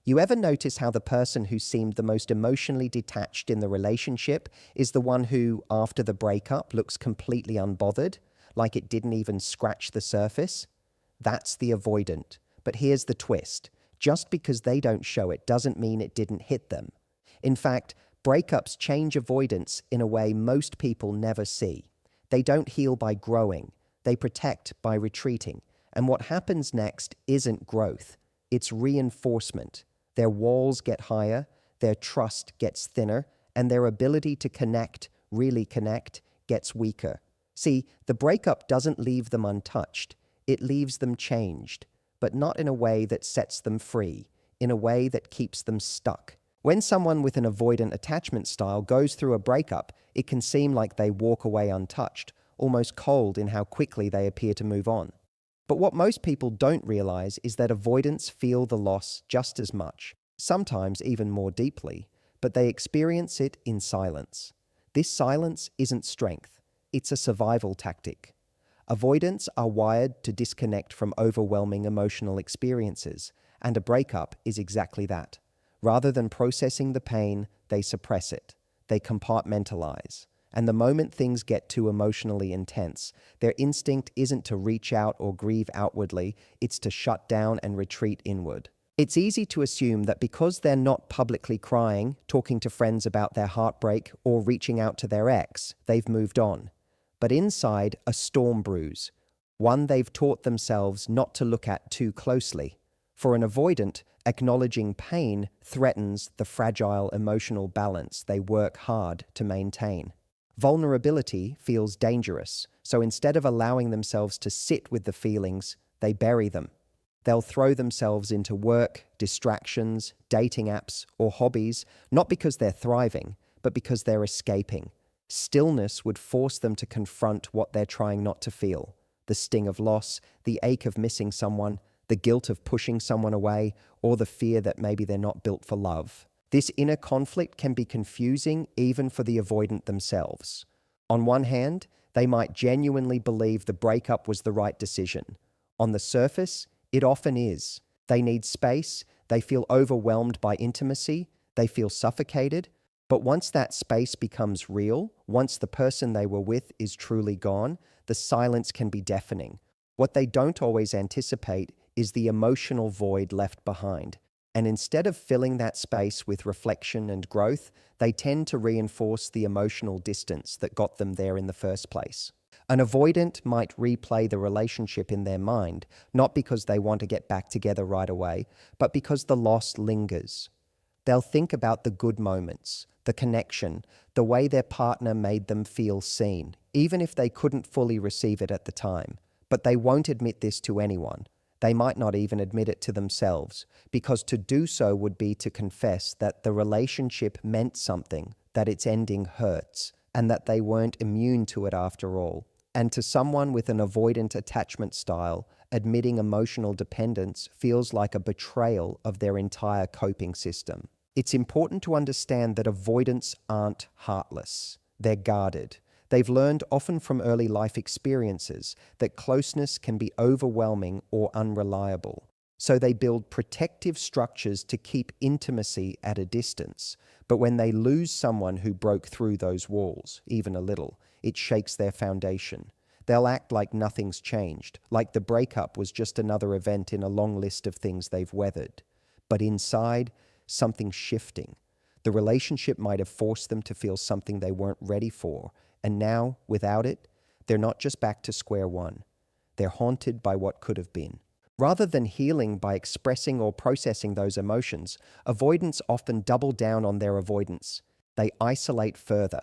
You ever notice how the person who seemed the most emotionally detached in the relationship is the one who, after the breakup, looks completely unbothered, like it didn't even scratch the surface? That's the avoidant. But here's the twist. Just because they don't show it doesn't mean it didn't hit them. In fact, breakups change avoidance in a way most people never see. They don't heal by growing. They protect by retreating. And what happens next isn't growth. It's reinforcement. Their walls get higher, their trust gets thinner, and their ability to connect, really connect, gets weaker. See, the breakup doesn't leave them untouched. It leaves them changed, but not in a way that sets them free, in a way that keeps them stuck. When someone with an avoidant attachment style goes through a breakup, it can seem like they walk away untouched, almost cold in how quickly they appear to move on. But what most people don't realize is that avoidants feel the loss just as much, sometimes even more deeply, but they experience it in silence. This silence isn't strength, it's a survival tactic. Avoidants are wired to disconnect from overwhelming emotional experiences, and a breakup is exactly that. Rather than processing the pain, they suppress it. They compartmentalize. And the moment things get too emotionally intense, their instinct isn't to reach out or grieve outwardly, it's to shut down and retreat inward. It's easy to assume that because they're not publicly crying, talking to friends about their heartbreak, or reaching out to their ex, they've moved on. But inside, a storm brews, one they've taught themselves not to look at too closely. For an avoidant, acknowledging pain threatens the fragile emotional balance they work hard to maintain. Vulnerability feels dangerous, so instead of allowing themselves to sit with the feelings, they bury them. They'll throw themselves into work, distractions, dating apps, or hobbies, not because they're thriving, but because they're escaping. Stillness would force them to confront what they're trying not to feel: the sting of loss, the ache of missing someone, the guilt of pushing someone away, or the fear that maybe they're not built for love. This inner conflict can be confusing even for the avoidant themselves. On one hand, they might genuinely believe the breakup was the right decision. On the surface, it often is. They need space, they feel overwhelmed by intimacy, they feel suffocated. But once that space becomes real, once the person they were with is truly gone, the silence can be deafening. What they don't always anticipate is the emotional void left behind. And instead of filling that space with reflection and growth, they tend to reinforce the emotional distance that got them there in the first place. An avoidant might replay the relationship in their mind, not because they want to get back together right away, but because the loss lingers. They'll think about the good moments, the connection, the way their partner made them feel seen, even if they couldn't fully receive it at the time. But they won't admit this to anyone. They might not even admit it to themselves, because to do so would be to confess that the relationship meant something, that its ending hurts, and that they weren't immune to it after all. And to someone with an avoidant attachment style, admitting emotional dependence feels like a betrayal of their entire coping system. It's important to understand that avoidants aren't heartless. They're guarded. They've learned, often from early life experiences, that closeness can be overwhelming or unreliable. So they build protective structures to keep intimacy at a distance. But when they lose someone who broke through those walls, even a little, it shakes their foundation. They'll act like nothing's changed, like the breakup was just another event in a long list of things they've weathered. But inside, something's shifting. The relationship might have forced them to feel something they weren't ready for, and now, without it, they're not just back to square one. They're haunted by what could have been. Rather than healing by expressing or processing those emotions, avoidants often double down on their avoidance. They isolate further.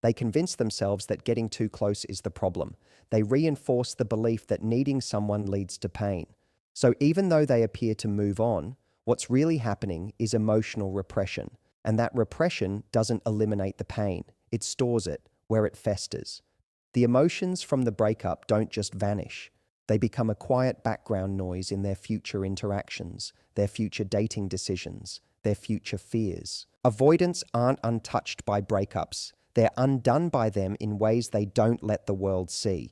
They convince themselves that getting too close is the problem. They reinforce the belief that needing someone leads to pain. So even though they appear to move on, what's really happening is emotional repression. And that repression doesn't eliminate the pain. It stores it where it festers. The emotions from the breakup don't just vanish. They become a quiet background noise in their future interactions, their future dating decisions, their future fears. Avoidants aren't untouched by breakups. They're undone by them in ways they don't let the world see.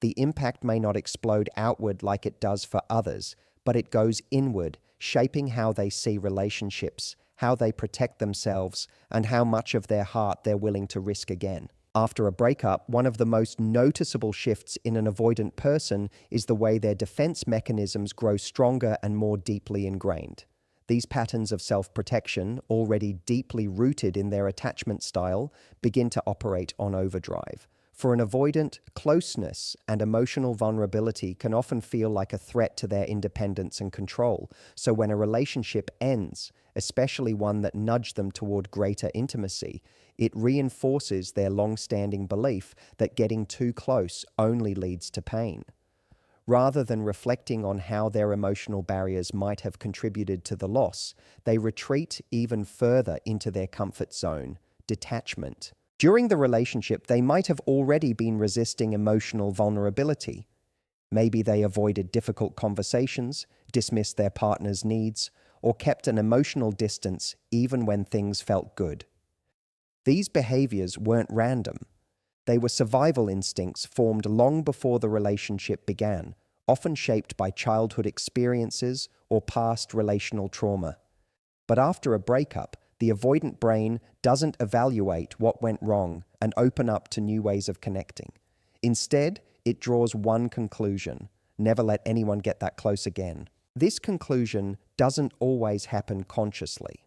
The impact may not explode outward like it does for others, but it goes inward, shaping how they see relationships, how they protect themselves, and how much of their heart they're willing to risk again. After a breakup, one of the most noticeable shifts in an avoidant person is the way their defense mechanisms grow stronger and more deeply ingrained. These patterns of self-protection, already deeply rooted in their attachment style, begin to operate on overdrive. For an avoidant, closeness and emotional vulnerability can often feel like a threat to their independence and control. So when a relationship ends, especially one that nudged them toward greater intimacy, it reinforces their long-standing belief that getting too close only leads to pain. Rather than reflecting on how their emotional barriers might have contributed to the loss, they retreat even further into their comfort zone, detachment. During the relationship, they might have already been resisting emotional vulnerability. Maybe they avoided difficult conversations, dismissed their partner's needs, or kept an emotional distance even when things felt good. These behaviors weren't random. They were survival instincts formed long before the relationship began, often shaped by childhood experiences or past relational trauma. But after a breakup, the avoidant brain doesn't evaluate what went wrong and open up to new ways of connecting. Instead, it draws one conclusion: never let anyone get that close again. This conclusion doesn't always happen consciously.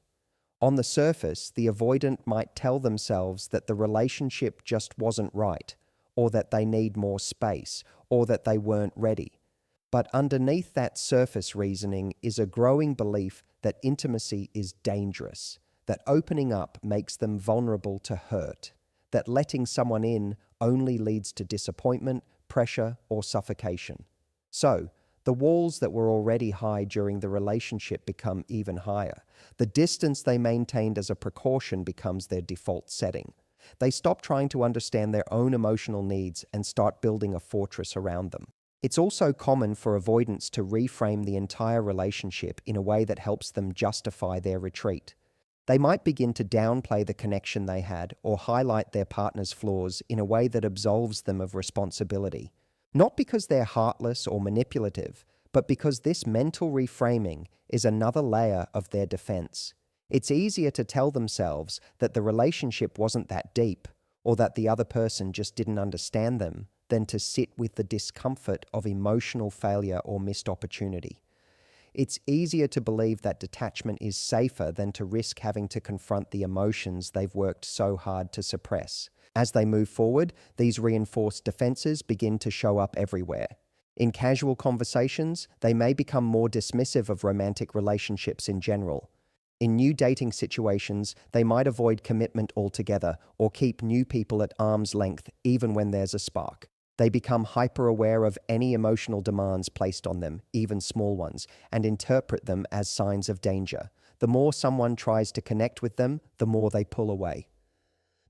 On the surface, the avoidant might tell themselves that the relationship just wasn't right, or that they need more space, or that they weren't ready. But underneath that surface reasoning is a growing belief that intimacy is dangerous, that opening up makes them vulnerable to hurt, that letting someone in only leads to disappointment, pressure, or suffocation. So, the walls that were already high during the relationship become even higher. The distance they maintained as a precaution becomes their default setting. They stop trying to understand their own emotional needs and start building a fortress around them. It's also common for avoidants to reframe the entire relationship in a way that helps them justify their retreat. They might begin to downplay the connection they had or highlight their partner's flaws in a way that absolves them of responsibility. Not because they're heartless or manipulative, but because this mental reframing is another layer of their defense. It's easier to tell themselves that the relationship wasn't that deep, or that the other person just didn't understand them, than to sit with the discomfort of emotional failure or missed opportunity. It's easier to believe that detachment is safer than to risk having to confront the emotions they've worked so hard to suppress. As they move forward, these reinforced defenses begin to show up everywhere. In casual conversations, they may become more dismissive of romantic relationships in general. In new dating situations, they might avoid commitment altogether or keep new people at arm's length even when there's a spark. They become hyper-aware of any emotional demands placed on them, even small ones, and interpret them as signs of danger. The more someone tries to connect with them, the more they pull away.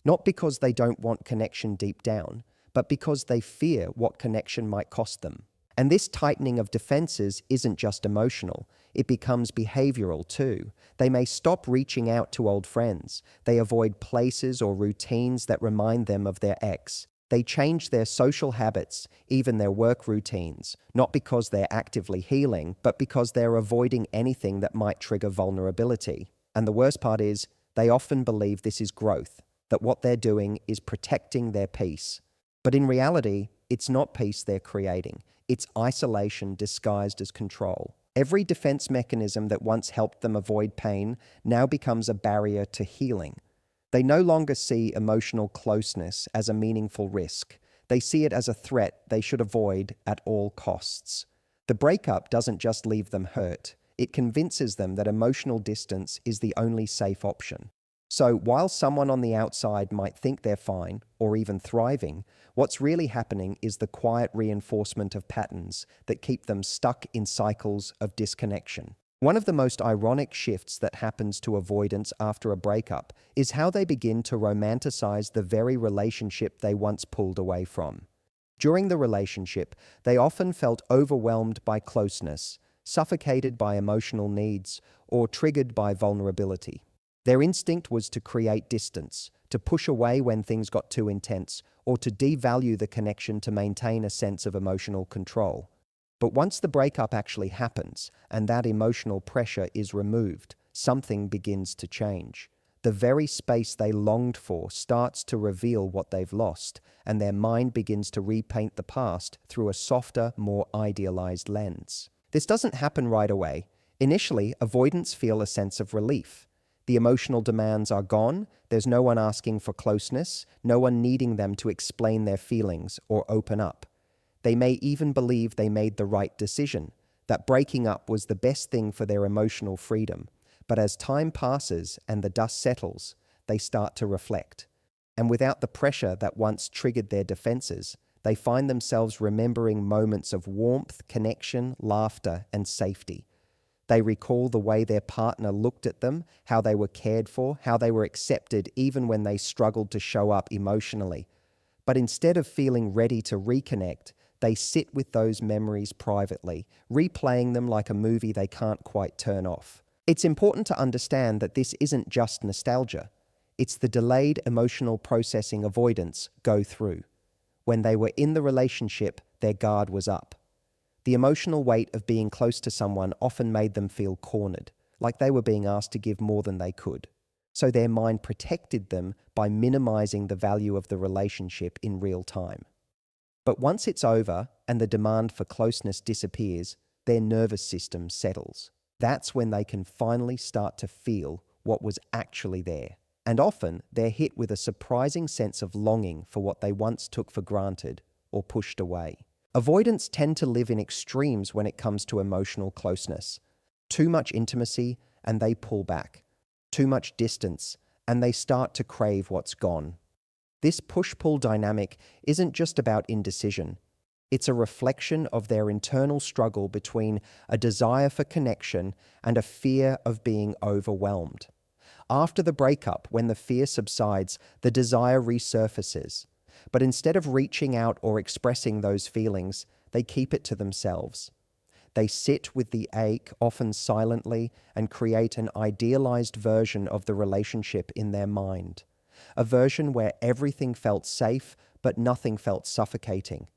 Not because they don't want connection deep down, but because they fear what connection might cost them. And this tightening of defenses isn't just emotional, it becomes behavioral too. They may stop reaching out to old friends. They avoid places or routines that remind them of their ex. They change their social habits, even their work routines, not because they're actively healing, but because they're avoiding anything that might trigger vulnerability. And the worst part is, they often believe this is growth, that what they're doing is protecting their peace. But in reality, it's not peace they're creating. It's isolation disguised as control. Every defense mechanism that once helped them avoid pain now becomes a barrier to healing. They no longer see emotional closeness as a meaningful risk. They see it as a threat they should avoid at all costs. The breakup doesn't just leave them hurt. It convinces them that emotional distance is the only safe option. So while someone on the outside might think they're fine or even thriving, what's really happening is the quiet reinforcement of patterns that keep them stuck in cycles of disconnection. One of the most ironic shifts that happens to avoidants after a breakup is how they begin to romanticize the very relationship they once pulled away from. During the relationship, they often felt overwhelmed by closeness, suffocated by emotional needs, or triggered by vulnerability. Their instinct was to create distance, to push away when things got too intense, or to devalue the connection to maintain a sense of emotional control. But once the breakup actually happens and that emotional pressure is removed, something begins to change. The very space they longed for starts to reveal what they've lost, and their mind begins to repaint the past through a softer, more idealized lens. This doesn't happen right away. Initially, avoidants feel a sense of relief. The emotional demands are gone, there's no one asking for closeness, no one needing them to explain their feelings or open up. They may even believe they made the right decision, that breaking up was the best thing for their emotional freedom. But as time passes and the dust settles, they start to reflect. And without the pressure that once triggered their defenses, they find themselves remembering moments of warmth, connection, laughter, and safety. They recall the way their partner looked at them, how they were cared for, how they were accepted even when they struggled to show up emotionally. But instead of feeling ready to reconnect, they sit with those memories privately, replaying them like a movie they can't quite turn off. It's important to understand that this isn't just nostalgia. It's the delayed emotional processing avoidants go through. When they were in the relationship, their guard was up. The emotional weight of being close to someone often made them feel cornered, like they were being asked to give more than they could. So their mind protected them by minimizing the value of the relationship in real time. But once it's over and the demand for closeness disappears, their nervous system settles. That's when they can finally start to feel what was actually there. And often they're hit with a surprising sense of longing for what they once took for granted or pushed away. Avoidants tend to live in extremes when it comes to emotional closeness. Too much intimacy and they pull back. Too much distance and they start to crave what's gone. This push-pull dynamic isn't just about indecision. It's a reflection of their internal struggle between a desire for connection and a fear of being overwhelmed. After the breakup, when the fear subsides, the desire resurfaces. But instead of reaching out or expressing those feelings, they keep it to themselves. They sit with the ache, often silently, and create an idealized version of the relationship in their mind. A version where everything felt safe, but nothing felt suffocating.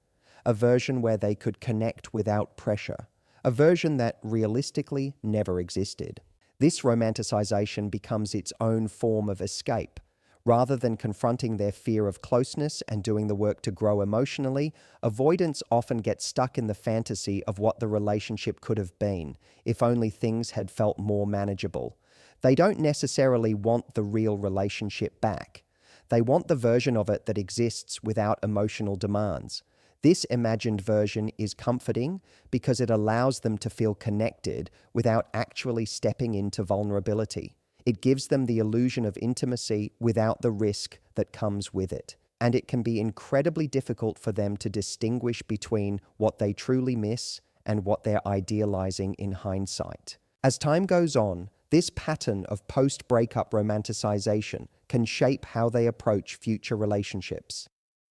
A version where they could connect without pressure. A version that realistically never existed. This romanticization becomes its own form of escape. Rather than confronting their fear of closeness and doing the work to grow emotionally, avoidants often get stuck in the fantasy of what the relationship could have been, if only things had felt more manageable. They don't necessarily want the real relationship back. They want the version of it that exists without emotional demands. This imagined version is comforting because it allows them to feel connected without actually stepping into vulnerability. It gives them the illusion of intimacy without the risk that comes with it. And it can be incredibly difficult for them to distinguish between what they truly miss and what they're idealizing in hindsight. As time goes on, this pattern of post-breakup romanticization can shape how they approach future relationships.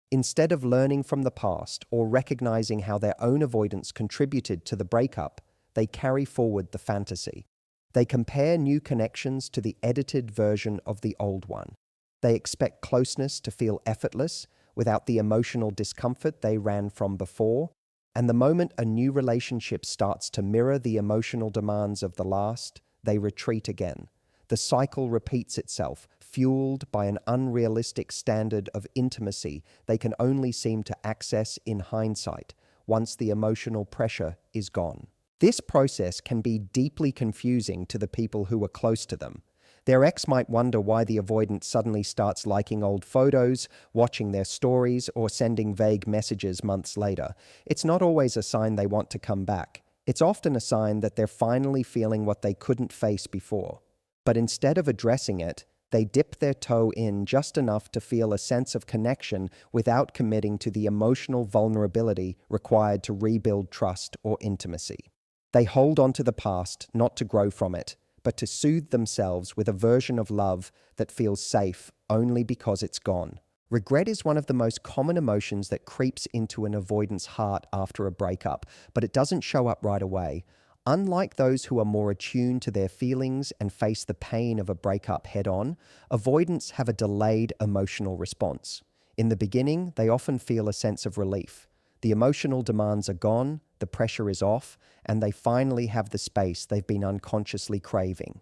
Instead of learning from the past or recognizing how their own avoidance contributed to the breakup, they carry forward the fantasy. They compare new connections to the edited version of the old one. They expect closeness to feel effortless, without the emotional discomfort they ran from before. And the moment a new relationship starts to mirror the emotional demands of the last, they retreat again. The cycle repeats itself, fueled by an unrealistic standard of intimacy they can only seem to access in hindsight, once the emotional pressure is gone. This process can be deeply confusing to the people who are close to them. Their ex might wonder why the avoidant suddenly starts liking old photos, watching their stories, or sending vague messages months later. It's not always a sign they want to come back. It's often a sign that they're finally feeling what they couldn't face before. But instead of addressing it, they dip their toe in just enough to feel a sense of connection without committing to the emotional vulnerability required to rebuild trust or intimacy. They hold on to the past not to grow from it, but to soothe themselves with a version of love that feels safe only because it's gone. Regret is one of the most common emotions that creeps into an avoidant's heart after a breakup, but it doesn't show up right away. Unlike those who are more attuned to their feelings and face the pain of a breakup head-on, avoidants have a delayed emotional response. In the beginning, they often feel a sense of relief. The emotional demands are gone, the pressure is off, and they finally have the space they've been unconsciously craving.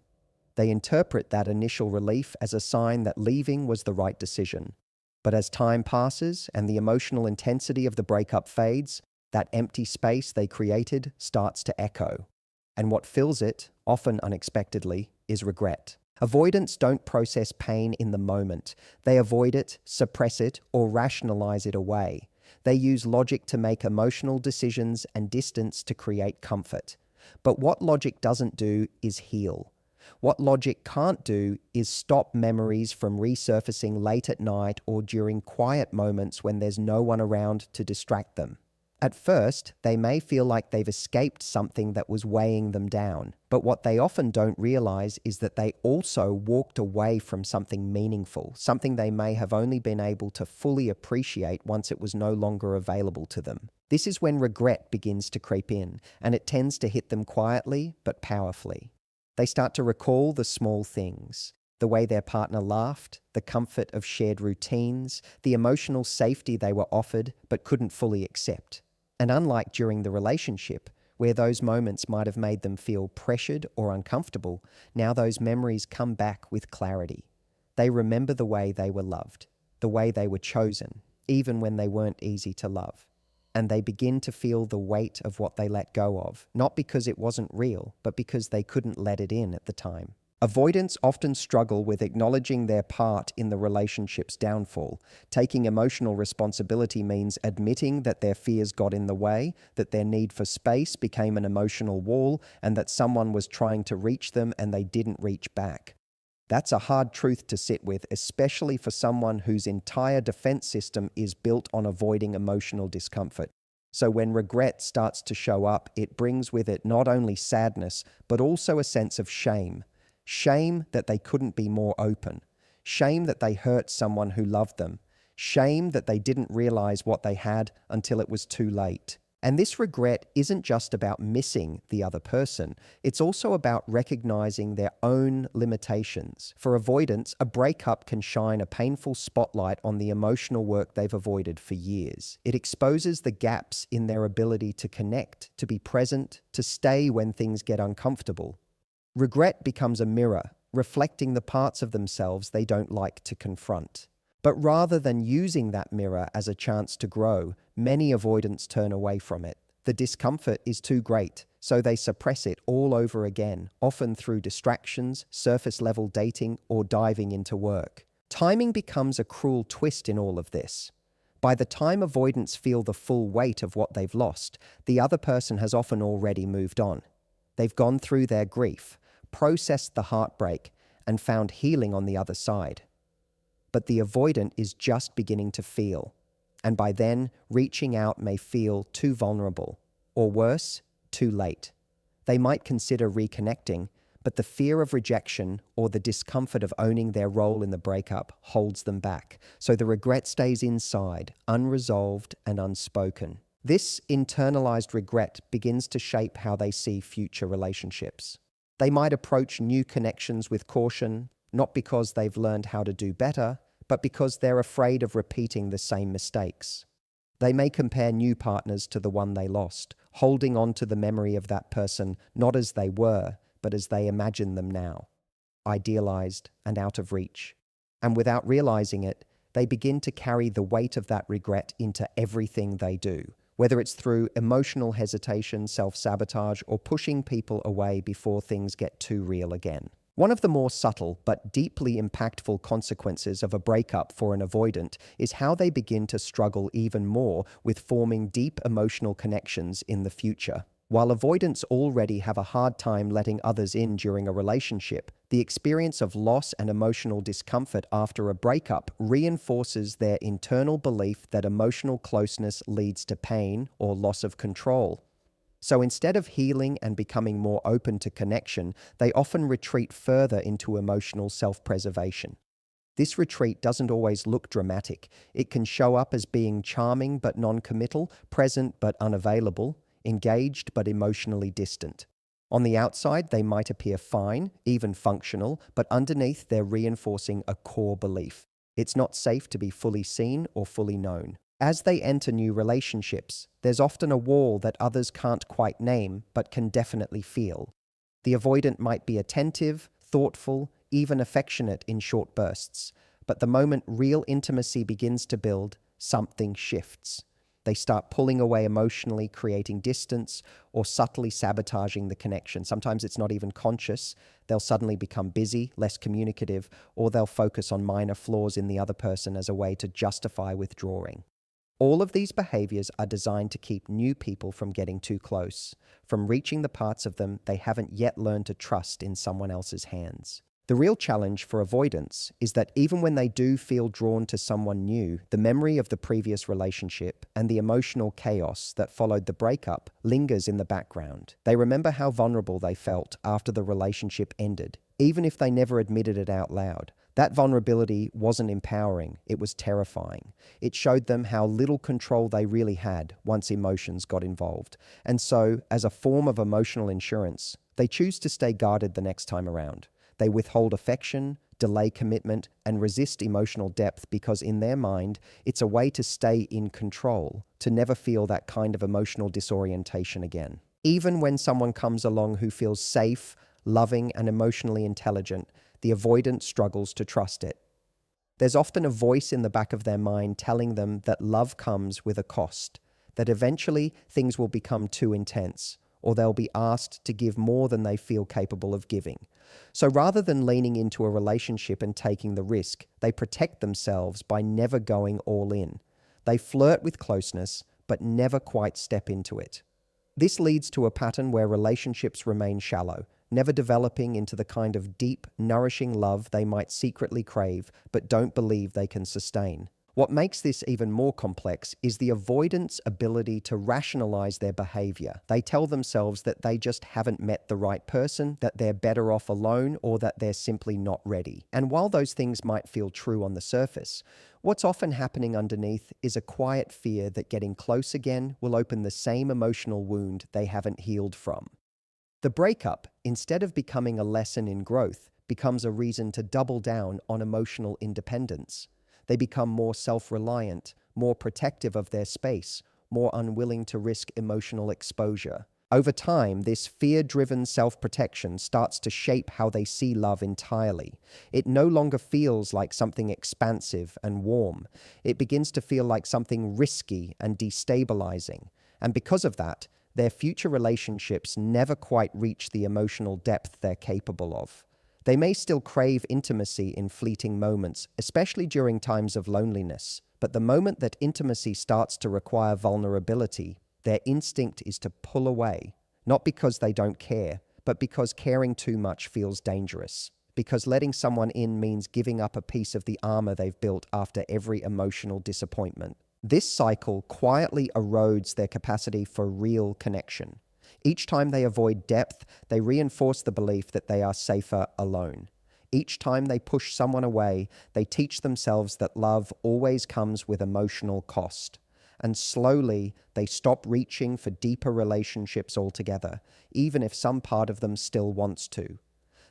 They interpret that initial relief as a sign that leaving was the right decision. But as time passes and the emotional intensity of the breakup fades, that empty space they created starts to echo. And what fills it, often unexpectedly, is regret. Avoidants don't process pain in the moment. They avoid it, suppress it, or rationalize it away. They use logic to make emotional decisions and distance to create comfort. But what logic doesn't do is heal. What logic can't do is stop memories from resurfacing late at night or during quiet moments when there's no one around to distract them. At first, they may feel like they've escaped something that was weighing them down, but what they often don't realize is that they also walked away from something meaningful, something they may have only been able to fully appreciate once it was no longer available to them. This is when regret begins to creep in, and it tends to hit them quietly but powerfully. They start to recall the small things, the way their partner laughed, the comfort of shared routines, the emotional safety they were offered but couldn't fully accept. And unlike during the relationship, where those moments might have made them feel pressured or uncomfortable, now those memories come back with clarity. They remember the way they were loved, the way they were chosen, even when they weren't easy to love. And they begin to feel the weight of what they let go of, not because it wasn't real, but because they couldn't let it in at the time. Avoidants often struggle with acknowledging their part in the relationship's downfall. Taking emotional responsibility means admitting that their fears got in the way, that their need for space became an emotional wall, and that someone was trying to reach them and they didn't reach back. That's a hard truth to sit with, especially for someone whose entire defense system is built on avoiding emotional discomfort. So when regret starts to show up, it brings with it not only sadness, but also a sense of shame. Shame that they couldn't be more open. Shame that they hurt someone who loved them. Shame that they didn't realize what they had until it was too late. And this regret isn't just about missing the other person. It's also about recognizing their own limitations. For avoidants, a breakup can shine a painful spotlight on the emotional work they've avoided for years. It exposes the gaps in their ability to connect, to be present, to stay when things get uncomfortable. Regret becomes a mirror, reflecting the parts of themselves they don't like to confront. But rather than using that mirror as a chance to grow, many avoidants turn away from it. The discomfort is too great, so they suppress it all over again, often through distractions, surface-level dating, or diving into work. Timing becomes a cruel twist in all of this. By the time avoidants feel the full weight of what they've lost, the other person has often already moved on. They've gone through their grief, processed the heartbreak, and found healing on the other side. But the avoidant is just beginning to feel, and by then, reaching out may feel too vulnerable, or worse, too late. They might consider reconnecting, but the fear of rejection or the discomfort of owning their role in the breakup holds them back, so the regret stays inside, unresolved and unspoken. This internalized regret begins to shape how they see future relationships. They might approach new connections with caution, not because they've learned how to do better, but because they're afraid of repeating the same mistakes. They may compare new partners to the one they lost, holding on to the memory of that person not as they were, but as they imagine them now, idealized and out of reach. And without realizing it, they begin to carry the weight of that regret into everything they do, whether it's through emotional hesitation, self-sabotage, or pushing people away before things get too real again. One of the more subtle but deeply impactful consequences of a breakup for an avoidant is how they begin to struggle even more with forming deep emotional connections in the future. While avoidants already have a hard time letting others in during a relationship, the experience of loss and emotional discomfort after a breakup reinforces their internal belief that emotional closeness leads to pain or loss of control. So instead of healing and becoming more open to connection, they often retreat further into emotional self-preservation. This retreat doesn't always look dramatic. It can show up as being charming but non-committal, present but unavailable, engaged but emotionally distant. On the outside, they might appear fine, even functional, but underneath they're reinforcing a core belief. It's not safe to be fully seen or fully known. As they enter new relationships, there's often a wall that others can't quite name but can definitely feel. The avoidant might be attentive, thoughtful, even affectionate in short bursts, but the moment real intimacy begins to build, something shifts. They start pulling away emotionally, creating distance, or subtly sabotaging the connection. Sometimes it's not even conscious. They'll suddenly become busy, less communicative, or they'll focus on minor flaws in the other person as a way to justify withdrawing. All of these behaviors are designed to keep new people from getting too close, from reaching the parts of them they haven't yet learned to trust in someone else's hands. The real challenge for avoidance is that even when they do feel drawn to someone new, the memory of the previous relationship and the emotional chaos that followed the breakup lingers in the background. They remember how vulnerable they felt after the relationship ended, even if they never admitted it out loud. That vulnerability wasn't empowering, it was terrifying. It showed them how little control they really had once emotions got involved. And so, as a form of emotional insurance, they choose to stay guarded the next time around. They withhold affection, delay commitment, and resist emotional depth because in their mind, it's a way to stay in control, to never feel that kind of emotional disorientation again. Even when someone comes along who feels safe, loving, and emotionally intelligent, the avoidant struggles to trust it. There's often a voice in the back of their mind telling them that love comes with a cost, that eventually things will become too intense, or they'll be asked to give more than they feel capable of giving. So rather than leaning into a relationship and taking the risk, they protect themselves by never going all in. They flirt with closeness, but never quite step into it. This leads to a pattern where relationships remain shallow, never developing into the kind of deep, nourishing love they might secretly crave, but don't believe they can sustain. What makes this even more complex is the avoidant's ability to rationalize their behavior. They tell themselves that they just haven't met the right person, that they're better off alone, or that they're simply not ready. And while those things might feel true on the surface, what's often happening underneath is a quiet fear that getting close again will open the same emotional wound they haven't healed from. The breakup, instead of becoming a lesson in growth, becomes a reason to double down on emotional independence. They become more self-reliant, more protective of their space, more unwilling to risk emotional exposure. Over time, this fear-driven self-protection starts to shape how they see love entirely. It no longer feels like something expansive and warm. It begins to feel like something risky and destabilizing. And because of that, their future relationships never quite reach the emotional depth they're capable of. They may still crave intimacy in fleeting moments, especially during times of loneliness, but the moment that intimacy starts to require vulnerability, their instinct is to pull away, not because they don't care, but because caring too much feels dangerous, because letting someone in means giving up a piece of the armor they've built after every emotional disappointment. This cycle quietly erodes their capacity for real connection. Each time they avoid depth, they reinforce the belief that they are safer alone. Each time they push someone away, they teach themselves that love always comes with emotional cost. And slowly, they stop reaching for deeper relationships altogether, even if some part of them still wants to.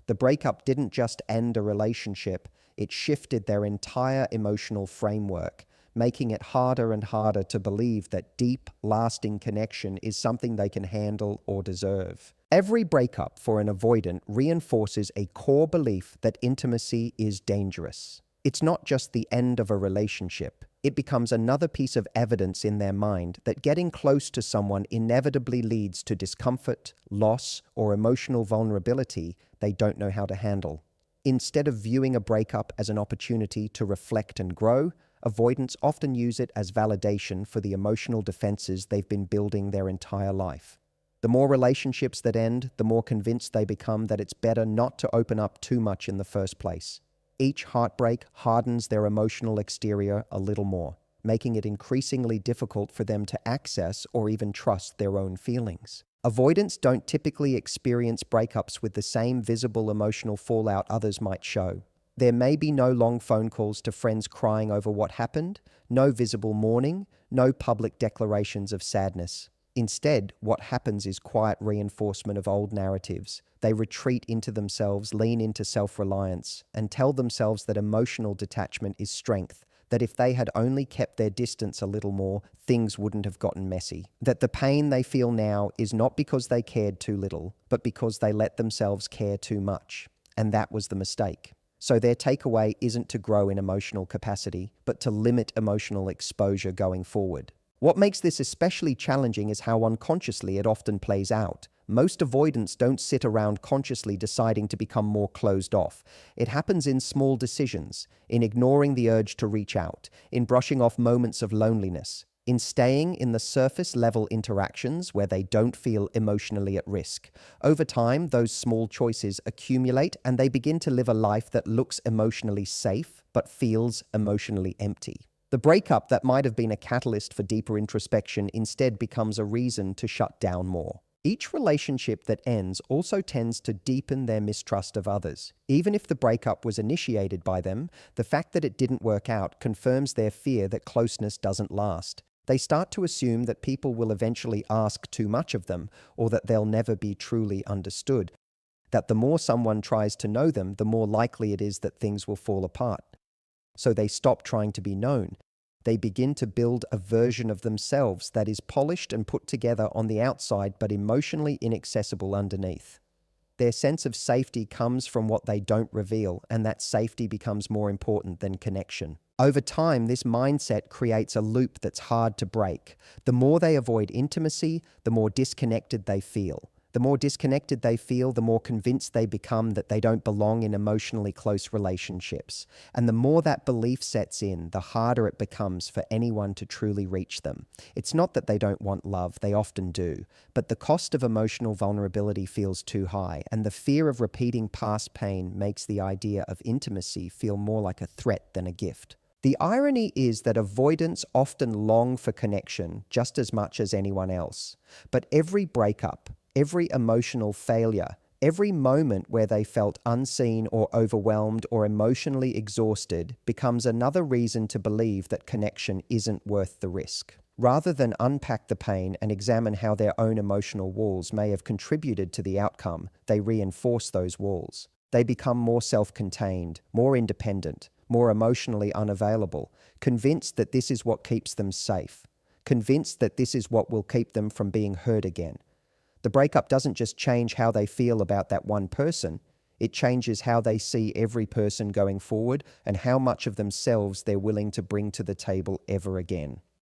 The breakup didn't just end a relationship, it shifted their entire emotional framework, making it harder and harder to believe that deep, lasting connection is something they can handle or deserve. Every breakup for an avoidant reinforces a core belief that intimacy is dangerous. It's not just the end of a relationship. It becomes another piece of evidence in their mind that getting close to someone inevitably leads to discomfort, loss, or emotional vulnerability they don't know how to handle. Instead of viewing a breakup as an opportunity to reflect and grow, avoidants often use it as validation for the emotional defenses they've been building their entire life. The more relationships that end, the more convinced they become that it's better not to open up too much in the first place. Each heartbreak hardens their emotional exterior a little more, making it increasingly difficult for them to access or even trust their own feelings. Avoidants don't typically experience breakups with the same visible emotional fallout others might show. There may be no long phone calls to friends crying over what happened, no visible mourning, no public declarations of sadness. Instead, what happens is quiet reinforcement of old narratives. They retreat into themselves, lean into self-reliance, and tell themselves that emotional detachment is strength, that if they had only kept their distance a little more, things wouldn't have gotten messy. That the pain they feel now is not because they cared too little, but because they let themselves care too much. And that was the mistake. So their takeaway isn't to grow in emotional capacity, but to limit emotional exposure going forward. What makes this especially challenging is how unconsciously it often plays out. Most avoidants don't sit around consciously deciding to become more closed off. It happens in small decisions, in ignoring the urge to reach out, in brushing off moments of loneliness, in staying in the surface level interactions where they don't feel emotionally at risk. Over time, those small choices accumulate and they begin to live a life that looks emotionally safe but feels emotionally empty. The breakup that might have been a catalyst for deeper introspection instead becomes a reason to shut down more. Each relationship that ends also tends to deepen their mistrust of others. Even if the breakup was initiated by them, the fact that it didn't work out confirms their fear that closeness doesn't last. They start to assume that people will eventually ask too much of them, or that they'll never be truly understood. That the more someone tries to know them, the more likely it is that things will fall apart. So they stop trying to be known. They begin to build a version of themselves that is polished and put together on the outside but emotionally inaccessible underneath. Their sense of safety comes from what they don't reveal, and that safety becomes more important than connection. Over time, this mindset creates a loop that's hard to break. The more they avoid intimacy, the more disconnected they feel. The more disconnected they feel, the more convinced they become that they don't belong in emotionally close relationships. And the more that belief sets in, the harder it becomes for anyone to truly reach them. It's not that they don't want love, they often do. But the cost of emotional vulnerability feels too high, and the fear of repeating past pain makes the idea of intimacy feel more like a threat than a gift. The irony is that avoidants often long for connection just as much as anyone else. But every breakup, every emotional failure, every moment where they felt unseen or overwhelmed or emotionally exhausted becomes another reason to believe that connection isn't worth the risk. Rather than unpack the pain and examine how their own emotional walls may have contributed to the outcome, they reinforce those walls. They become more self-contained, more independent, more emotionally unavailable, convinced that this is what keeps them safe, convinced that this is what will keep them from being hurt again. The breakup doesn't just change how they feel about that one person, it changes how they see every person going forward and how much of themselves they're willing to bring to the table ever again.